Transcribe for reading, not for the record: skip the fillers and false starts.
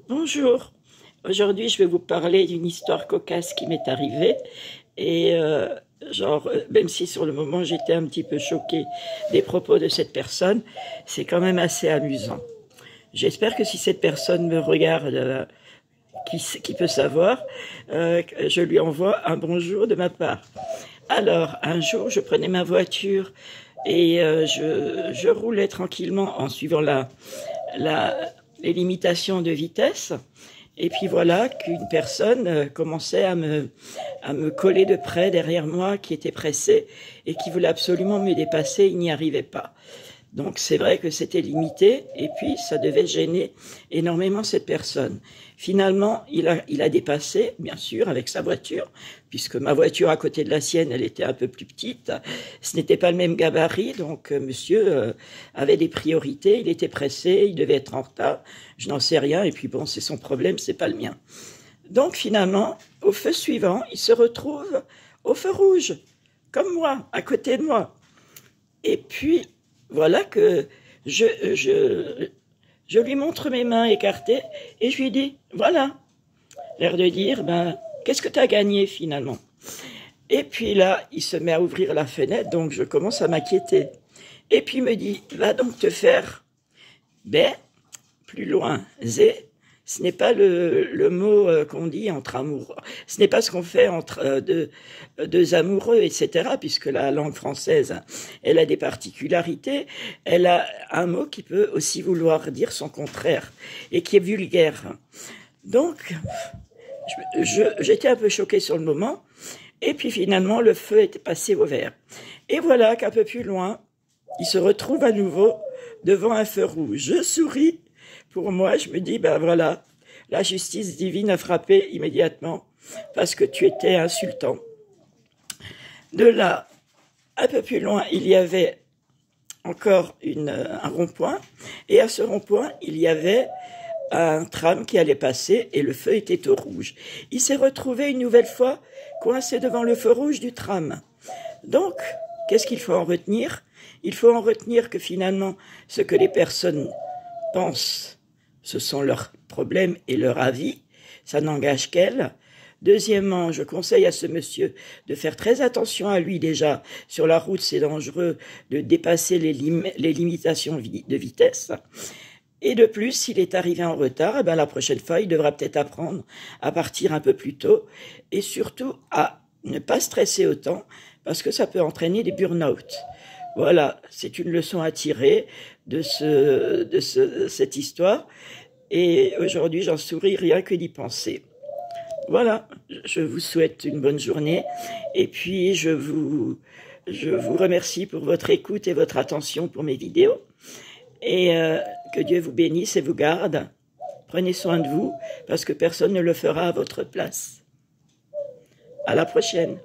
Bonjour, aujourd'hui je vais vous parler d'une histoire cocasse qui m'est arrivée et même si sur le moment j'étais un petit peu choquée des propos de cette personne, c'est quand même assez amusant. J'espère que si cette personne me regarde, qui peut savoir, je lui envoie un bonjour de ma part. Alors, un jour, je prenais ma voiture et je roulais tranquillement en suivant les limitations de vitesse. Et puis voilà qu'une personne commençait à me coller de près derrière moi, qui était pressée et qui voulait absolument me dépasser. Il n'y arrivait pas. Donc c'est vrai que c'était limité et puis ça devait gêner énormément cette personne. Finalement, il a dépassé, bien sûr, avec sa voiture, puisque ma voiture à côté de la sienne, elle était un peu plus petite. Ce n'était pas le même gabarit, donc monsieur avait des priorités, il était pressé, il devait être en retard, je n'en sais rien, et puis bon, c'est son problème, c'est pas le mien. Donc finalement, au feu suivant, il se retrouve au feu rouge, comme moi, à côté de moi. Et puis, voilà que je lui montre mes mains écartées et je lui dis, voilà, l'air de dire, ben, qu'est-ce que tu as gagné finalement? Et puis là, il se met à ouvrir la fenêtre, donc je commence à m'inquiéter. Et puis il me dit, va donc te faire, ben, plus loin, zé. Ce n'est pas le mot qu'on dit entre amoureux. Ce n'est pas ce qu'on fait entre deux amoureux, etc., puisque la langue française, elle a des particularités. Elle a un mot qui peut aussi vouloir dire son contraire et qui est vulgaire. Donc, j'étais un peu choquée sur le moment. Et puis finalement, le feu était passé au vert. Et voilà qu'un peu plus loin, il se retrouve à nouveau devant un feu rouge. Je souris. Pour moi, je me dis, ben voilà, la justice divine a frappé immédiatement parce que tu étais insultant. De là, un peu plus loin, il y avait encore un rond-point, et à ce rond-point, il y avait un tram qui allait passer et le feu était au rouge. Il s'est retrouvé une nouvelle fois coincé devant le feu rouge du tram. Donc, qu'est-ce qu'il faut en retenir? Il faut en retenir que finalement, ce que les personnes pensent, ce sont leurs problèmes et leur avis, ça n'engage qu'elles. Deuxièmement, je conseille à ce monsieur de faire très attention à lui déjà. Sur la route, c'est dangereux de dépasser les limitations de vitesse. Et de plus, s'il est arrivé en retard, la prochaine fois, il devra peut-être apprendre à partir un peu plus tôt et surtout à ne pas stresser autant parce que ça peut entraîner des burn-out. Voilà, c'est une leçon à tirer de cette histoire. Et aujourd'hui, j'en souris rien que d'y penser. Voilà, je vous souhaite une bonne journée. Et puis, je vous remercie pour votre écoute et votre attention pour mes vidéos. Et que Dieu vous bénisse et vous garde. Prenez soin de vous, parce que personne ne le fera à votre place. À la prochaine.